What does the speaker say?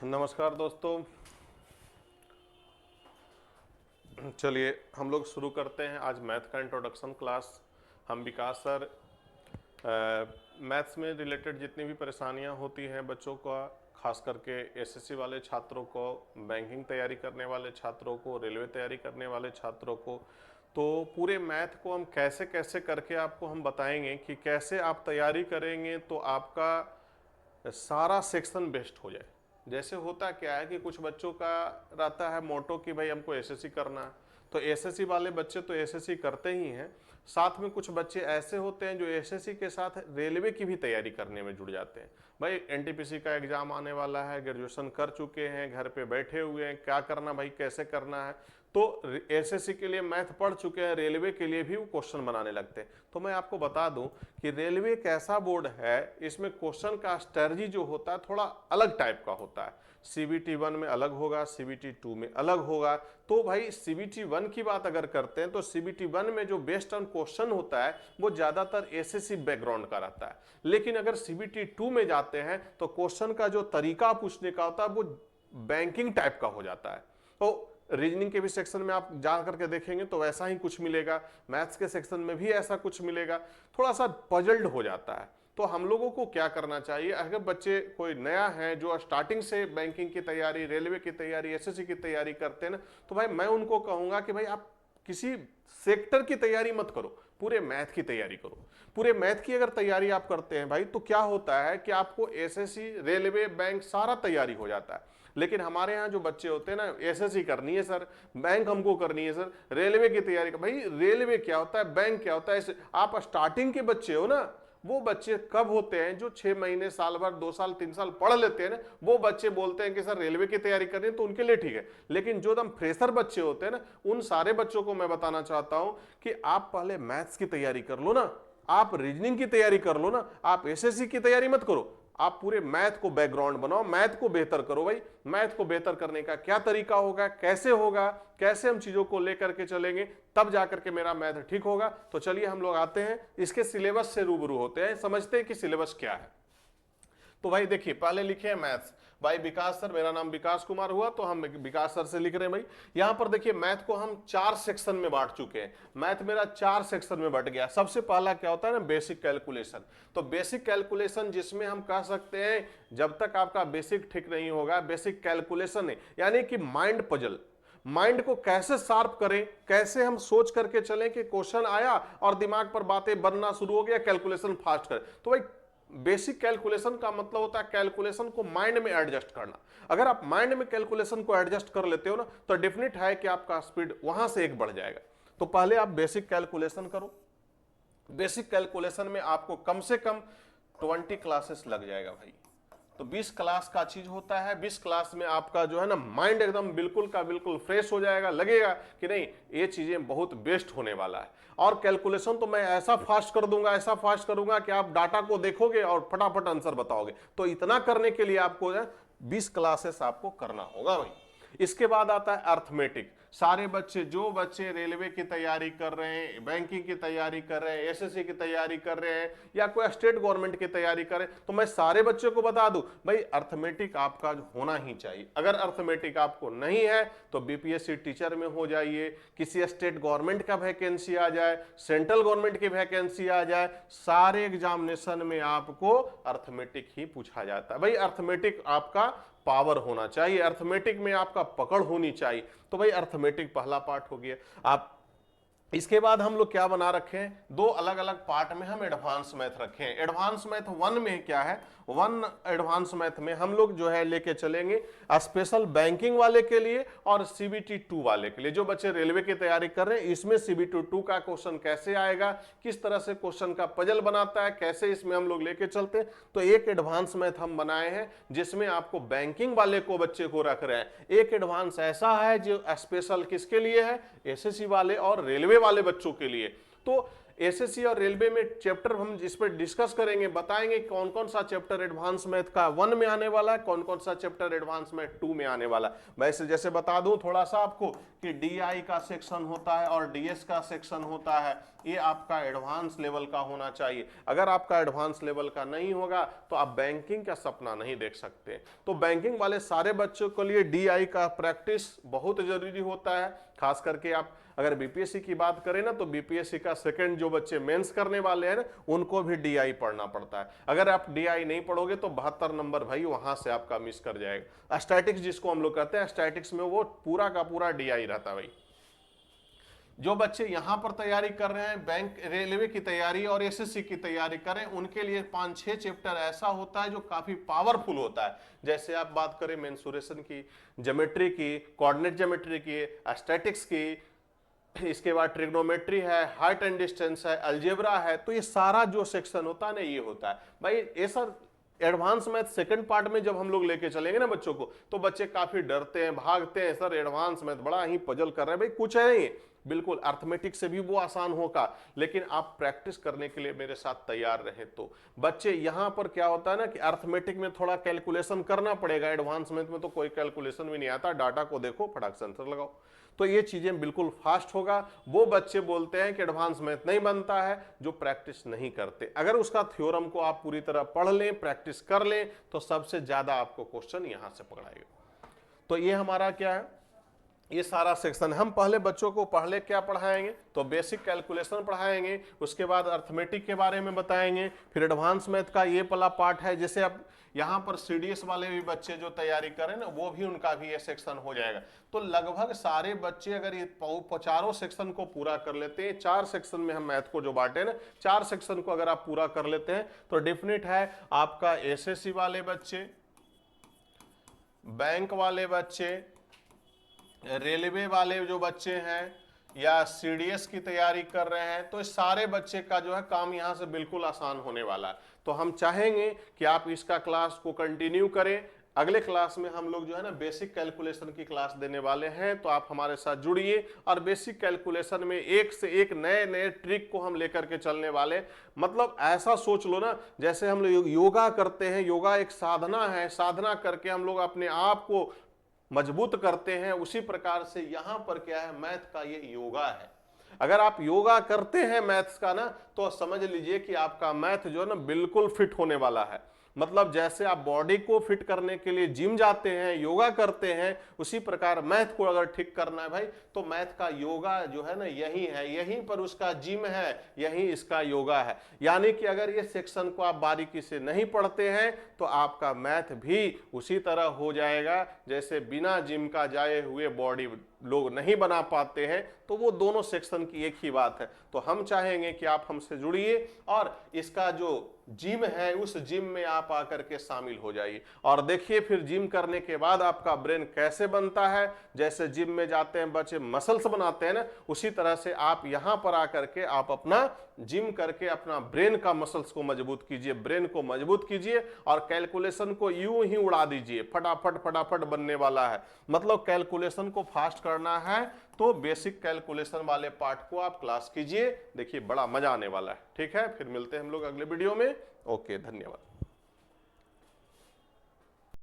नमस्कार दोस्तों। चलिए हम लोग शुरू करते हैं आज मैथ का इंट्रोडक्शन क्लास। हम विकास सर मैथ्स में रिलेटेड जितनी भी परेशानियां होती हैं बच्चों का, खास करके एसएससी वाले छात्रों को, बैंकिंग तैयारी करने वाले छात्रों को, रेलवे तैयारी करने वाले छात्रों को, तो पूरे मैथ को हम कैसे कैसे करके आपको हम बताएंगे कि कैसे आप तैयारी करेंगे तो आपका सारा सेक्शन बेस्ट हो जाए। जैसे होता क्या है कि कुछ बच्चों का रहता है मोटो कि भाई हमको एसएससी करना है, तो एसएससी वाले बच्चे तो एसएससी करते ही हैं, साथ में कुछ बच्चे ऐसे होते हैं जो एसएससी के साथ रेलवे की भी तैयारी करने में जुड़ जाते हैं। भाई एनटीपीसी का एग्जाम आने वाला है, ग्रेजुएशन कर चुके हैं, घर पे बैठे हुए हैं, क्या करना भाई, कैसे करना है, तो एसएससी के लिए मैथ पढ़ चुके हैं, रेलवे के लिए भी वो क्वेश्चन बनाने लगते हैं। तो मैं आपको बता दूं कि रेलवे एक ऐसा बोर्ड है, इसमें क्वेश्चन का स्ट्रेटजी जो होता है थोड़ा अलग टाइप का होता है। सीबीटी 1 में अलग होगा, सीबीटी 2 में अलग होगा। तो भाई सीबीटी 1 की बात अगर करते हैं तो सीबीटी 1 में जो बेस्ड ऑन क्वेश्चन होता है वो ज्यादातर एसएससी बैकग्राउंड का रहता है, लेकिन अगर सीबीटी 2 में जाते हैं तो क्वेश्चन का जो तरीका पूछने का होता है वो बैंकिंग टाइप का हो जाता है। तो रीजनिंग के भी सेक्शन में आप जा करके देखेंगे तो वैसा ही कुछ मिलेगा, मैथ्स के सेक्शन में भी ऐसा कुछ मिलेगा, थोड़ा सा पजल्ड हो जाता है। तो हम लोगों को क्या करना चाहिए, अगर बच्चे कोई नया है जो स्टार्टिंग से बैंकिंग की तैयारी, रेलवे की तैयारी, एसएससी की तैयारी करते हैं ना, तो भाई मैं उनको कहूंगा कि भाई आप किसी सेक्टर की तैयारी मत करो, पूरे मैथ की तैयारी करो। पूरे मैथ की अगर तैयारी आप करते हैं भाई तो क्या होता है कि आपको एसएससी, रेलवे, बैंक सारा तैयारी हो जाता है। लेकिन हमारे यहाँ जो बच्चे होते हैं ना, एसएससी करनी है सर, बैंक हमको करनी है सर, रेलवे की तैयारी कर, भाई रेलवे क्या होता है, बैंक क्या होता है, आप स्टार्टिंग के बच्चे हो ना। वो बच्चे कब होते हैं जो 6 महीने, साल भर, 2 साल, 3 साल पढ़ लेते हैं ना, वो बच्चे बोलते हैं कि सर रेलवे की तैयारी करनी है, तो उनके लिए ठीक है। लेकिन जो एकदम फ्रेशर बच्चे होते हैं ना, उन सारे बच्चों को मैं बताना चाहता हूं कि आप पहले मैथ्स की तैयारी कर लो ना, आप रीजनिंग की तैयारी कर लो ना, आप एसएससी की तैयारी मत करो, आप पूरे मैथ को बैकग्राउंड बनाओ, मैथ को बेहतर करो। भाई मैथ को बेहतर करने का क्या तरीका होगा, कैसे होगा, कैसे हम चीजों को लेकर के चलेंगे, तब जाकर के मेरा मैथ ठीक होगा। तो चलिए हम लोग आते हैं, इसके सिलेबस से रूबरू होते हैं, समझते हैं कि सिलेबस क्या है। तो भाई देखिए, पहले लिखे हैं मैथ्स, भाई विकास सर, मेरा नाम विकास कुमार हुआ तो हम विकास सर से लिख रहे हैं। भाई यहां पर देखिए मैथ को हम 4 सेक्शन में बांट चुके हैं, मैथ मेरा 4 सेक्शन में बट गया। सबसे पहला क्या होता है ना, बेसिक कैलकुलेशन। तो बेसिक कैलकुलेशन जिसमें हम कह सकते हैं जब तक आपका बेसिक ठीक नहीं होगा, बेसिक कैलकुलेशन है, यानी कि माइंड पजल, माइंड को कैसे शार्प करें, कैसे हम सोच करके चलें कि क्वेश्चन आया और दिमाग पर बातें बनना शुरू हो गया, कैलकुलेशन फास्ट करें। तो भाई बेसिक कैलकुलेशन का मतलब होता है कैलकुलेशन को माइंड में एडजस्ट करना। अगर आप माइंड में कैलकुलेशन को एडजस्ट कर लेते हो ना, तो डेफिनेट है कि आपका स्पीड वहां से एक बढ़ जाएगा। तो पहले आप बेसिक कैलकुलेशन करो। बेसिक कैलकुलेशन में आपको कम से कम 20 क्लासेस लग जाएगा भाई। तो 20 क्लास का चीज होता है, 20 क्लास में आपका जो है ना माइंड एकदम बिल्कुल का बिल्कुल फ्रेश हो जाएगा, लगेगा कि नहीं ये चीजें बहुत बेस्ट होने वाला है। और कैलकुलेशन तो मैं ऐसा फास्ट कर दूंगा, ऐसा फास्ट करूंगा कि आप डाटा को देखोगे और फटाफट आंसर बताओगे। तो इतना करने के लिए आपको 20 क्लासेस आपको करना होगा भाई। इसके बाद आता है अर्थमेटिक। सारे बच्चे, जो बच्चे रेलवे की तैयारी कर रहे हैं, बैंकिंग की तैयारी कर रहे हैं, एसएससी की तैयारी कर रहे हैं, या कोई स्टेट गवर्नमेंट की तैयारी कर रहे हैं, तो मैं सारे बच्चों को बता दूं भाई अर्थमेटिक आपका होना ही चाहिए। अगर अर्थमेटिक आपको नहीं है तो बीपीएससी टीचर में हो जाइए, किसी स्टेट गवर्नमेंट का वैकेंसी आ जाए, सेंट्रल गवर्नमेंट की वैकेंसी आ जाए, सारे एग्जामिनेशन में आपको अर्थमेटिक ही पूछा जाता है। भाई अर्थमेटिक आपका पावर होना चाहिए, अर्थमेटिक में आपका पकड़ होनी चाहिए। तो भाई अर्थमेटिक पहला पार्ट हो गया। आप इसके बाद हम लोग क्या बना रखे हैं, 2 अलग अलग पार्ट में हम एडवांस मैथ रखे हैं। एडवांस मैथ 1 में क्या है, 1 एडवांस मैथ में हम लोग जो है लेके चलेंगे स्पेशल बैंकिंग वाले के लिए और सीबीटी 2 वाले के लिए। जो बच्चे रेलवे की तैयारी कर रहे हैं, इसमें सीबीटी 2 का क्वेश्चन कैसे आएगा, किस तरह से क्वेश्चन का पजल बनाता है, कैसे इसमें हम लोग लेके चलते हैं। तो एक एडवांस मैथ हम बनाए हैं जिसमें आपको बैंकिंग वाले को बच्चे को रख रहे हैं। एक एडवांस ऐसा है जो स्पेशल किसके लिए है, एसएससी वाले और रेलवे वाले बच्चों के लिए। तो एसएससी और रेलवे में चैप्टर हम इस पर डिस्कस करेंगे, बताएंगे कौन कौन सा चैप्टर एडवांस मैथ का 1 में आने वाला है, कौन कौन सा चैप्टर एडवांस मैथ 2 में आने वाला है। वैसे जैसे बता दूं थोड़ा सा आपको कि डीआई का सेक्शन होता है और डीएस का सेक्शन होता है, ये आपका एडवांस लेवल का होना चाहिए। अगर आपका एडवांस लेवल का नहीं होगा तो आप बैंकिंग का सपना नहीं देख सकते। तो बैंकिंग वाले सारे बच्चों के लिए डीआई का प्रैक्टिस बहुत जरूरी होता है। खास करके आप अगर बीपीएससी की बात करें ना, तो बीपीएससी का सेकंड जो बच्चे मेंस करने वाले हैं ना, उनको भी डीआई पढ़ना पड़ता है। अगर आप डीआई नहीं पढ़ोगे तो 72 नंबर भाई वहां से आपका मिस कर जाएगा। स्टैटिक्स जिसको हम लोग कहते हैं, स्टैटिक्स में वो पूरा का पूरा डीआई रहता है भाई। जो बच्चे यहां पर तैयारी कर रहे हैं, बैंक रेलवे की तैयारी और एसएससी की तैयारी करें, उनके लिए 5-6 चैप्टर ऐसा होता है जो काफी पावरफुल होता है। जैसे आप बात करें मेंसुरेशन की, ज्योमेट्री की, कोऑर्डिनेट ज्योमेट्री की, स्टैटिक्स की, इसके बाद ट्रिग्नोमेट्री है, हाइट एंड डिस्टेंस है, अलजेब्रा है, तो ये सारा जो सेक्शन होता है ना, ये होता है भाई। ये sir advance math second part में जब हम लोग लेके चलेंगे ना बच्चों को, तो बच्चे काफी डरते हैं, भागते हैं, सर एडवांस मैथ बड़ा ही पजल कर रहे हैं। भाई कुछ है नहीं, बिल्कुल अर्थमेटिक से भी वो आसान होगा, लेकिन आप प्रैक्टिस करने के लिए मेरे साथ तैयार रहे तो। बच्चे यहां पर क्या होता है ना कि अर्थमेटिक में थोड़ा कैलकुलेशन करना पड़ेगा, एडवांस मैथ में तो कोई कैलकुलेशन भी नहीं आता, डाटा को देखो फटाक से आंसर लगाओ, तो ये चीजें बिल्कुल फास्ट होगा। वो बच्चे बोलते हैं कि एडवांस मैथ नहीं बनता है जो प्रैक्टिस नहीं करते। अगर उसका थ्योरम को आप पूरी तरह पढ़ लें, प्रैक्टिस कर लें, तो सबसे ज्यादा आपको क्वेश्चन यहां से पकड़ाएगा। तो ये हमारा क्या है, ये सारा सेक्शन हम पहले बच्चों को पहले क्या पढ़ाएंगे, तो बेसिक कैलकुलेशन पढ़ाएंगे, उसके बाद अर्थमेटिक के बारे में बताएंगे, फिर एडवांस मैथ का ये वाला पार्ट है। जैसे अब यहाँ पर सीडीएस वाले भी बच्चे जो तैयारी करें ना, वो भी उनका भी ये सेक्शन हो जाएगा। तो लगभग सारे बच्चे अगर ये चारों सेक्शन को पूरा कर लेते हैं, 4 सेक्शन में हम मैथ को जो बांटे ना, 4 सेक्शन को अगर आप पूरा कर लेते हैं तो डेफिनेट है आपका एसएससी वाले बच्चे, बैंक वाले बच्चे, रेलवे वाले जो बच्चे हैं, या सीडीएस की तैयारी कर रहे हैं, तो इस सारे बच्चे का जो है काम यहां से बिल्कुल आसान होने वाला है। तो हम चाहेंगे कि आप इसका क्लास को कंटिन्यू करें। अगले क्लास में हम लोग जो है ना बेसिक कैलकुलेशन की क्लास देने वाले हैं, तो आप हमारे साथ जुड़िए। और बेसिक कैलकुलेशन में एक से एक नए नए ट्रिक को हम लेकर के चलने वाले। मतलब ऐसा सोच लो ना, जैसे हम लोग योगा करते हैं, योगा एक साधना है, साधना करके हम लोग अपने आप को मजबूत करते हैं, उसी प्रकार से यहां पर क्या है, मैथ का ये योगा है। अगर आप योगा करते हैं मैथ्स का ना, तो समझ लीजिए कि आपका मैथ जो है ना बिल्कुल फिट होने वाला है। मतलब जैसे आप बॉडी को फिट करने के लिए जिम जाते हैं, योगा करते हैं, उसी प्रकार मैथ को अगर ठीक करना है भाई, तो मैथ का योगा जो है ना यही है, यहीं पर उसका जिम है, यही इसका योगा है। यानी कि अगर ये सेक्शन को आप बारीकी से नहीं पढ़ते हैं तो आपका मैथ भी उसी तरह हो जाएगा जैसे बिना जिम का जाए हुए बॉडी लोग नहीं बना पाते हैं। तो वो दोनों सेक्शन की एक ही बात है। तो हम चाहेंगे कि आप हमसे जुड़िए और इसका जो जिम है उस जिम में आप आकर के शामिल हो जाइए, और देखिए फिर जिम करने के बाद आपका ब्रेन कैसे बनता है। जैसे जिम में जाते हैं बच्चे मसल्स बनाते हैं ना, उसी तरह से आप यहां पर आकर के आप अपना जिम करके अपना ब्रेन का मसल्स को मजबूत कीजिए, ब्रेन को मजबूत कीजिए और कैलकुलेशन को यूं ही उड़ा दीजिए। फटाफट फटाफट बनने वाला है। मतलब कैलकुलेशन को फास्ट करना है तो बेसिक कैलकुलेशन वाले पार्ट को आप क्लास कीजिए, देखिए बड़ा मजा आने वाला है। ठीक है, फिर मिलते हैं हम लोग अगले वीडियो में। ओके, धन्यवाद।